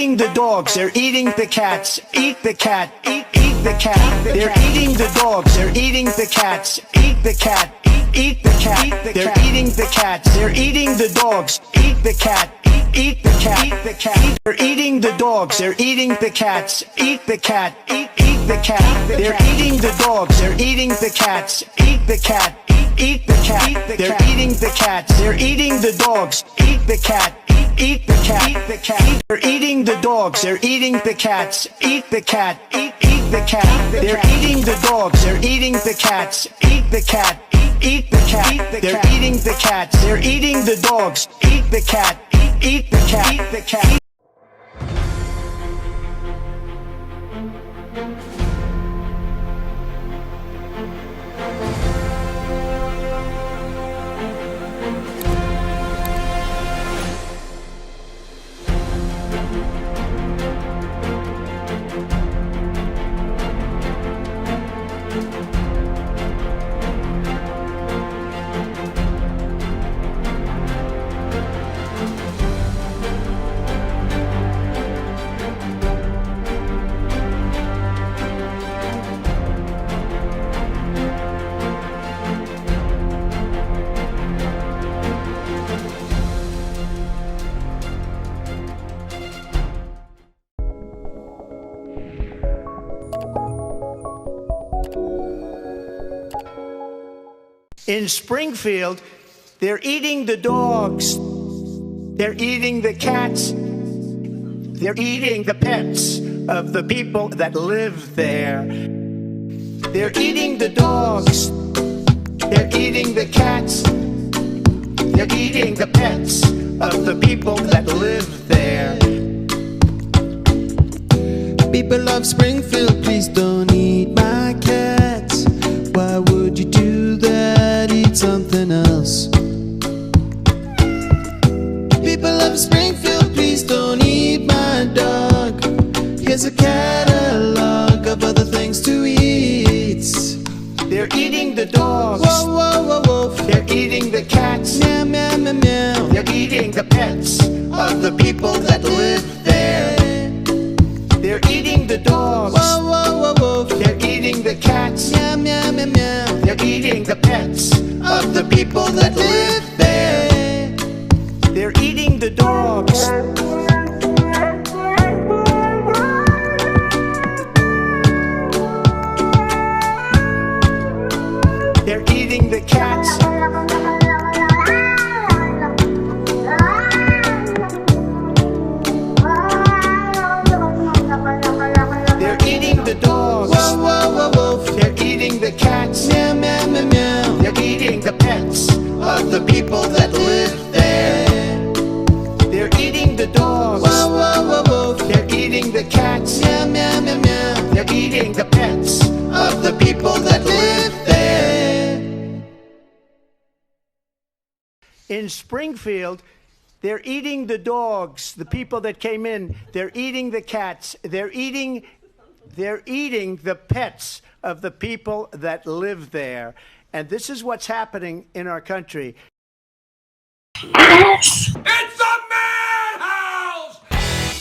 eating the dogs, they're eating the cats. Eat the cat, eat the cat. They're eating the dogs, they're eating the cats. Eat the cat, eat the cat. They're eating the cats, they're eating the dogs. Eat the cat, eat the cat. They're eating the dogs, they're eating the cats. Eat the cat, eat the cat. They're eating the dogs, they're eating the cats. Eat the cat, eat the cat. They're eating the cats, they're eating the dogs. Eat the cat, eat the cat. They're eating the dogs, they're eating the cats. Eat the cat, eat the cat. They're eating the dogs, they're eating the cats. Eat the cat, eat the cat. They're eating the cats, they're eating the dogs. Eat the cat, eat the cat. In Springfield, they're eating the dogs, they're eating the cats, they're eating the pets of the people that live there. They're eating the dogs, they're eating the cats, they're eating the pets of the people that live there. People of Springfield, please don't eat my cats. Why would you do that? Eat something else. People of Springfield, please don't eat my dog. Here's a catalog of other things to eat. They're eating the dogs, Whoa, whoa, whoa, whoa. they're eating the cats, Meow, meow, meow, meow. they're eating the pets of the people that live there. They're eating the dogs, Whoa, whoa, whoa, whoa. they're eating the cats, Meow, meow, meow, meow. they're eating the pets of the people that live there. They're eating the dogs. They're eating the cats. They're eating the dogs. Whoa, whoa, whoa, whoa. They're eating the cats. Meow, meow, meow, meow. They're eating the pets of the people that live there. They're eating the dogs. Whoa, whoa, whoa, whoa. They're eating the cats. Meow, meow, meow, meow. They're eating the pets of the people that live there. In Springfield, they're eating the dogs, the people that came in. They're eating the cats. They're eating the pets of the people that live there. And this is what's happening in our country. It's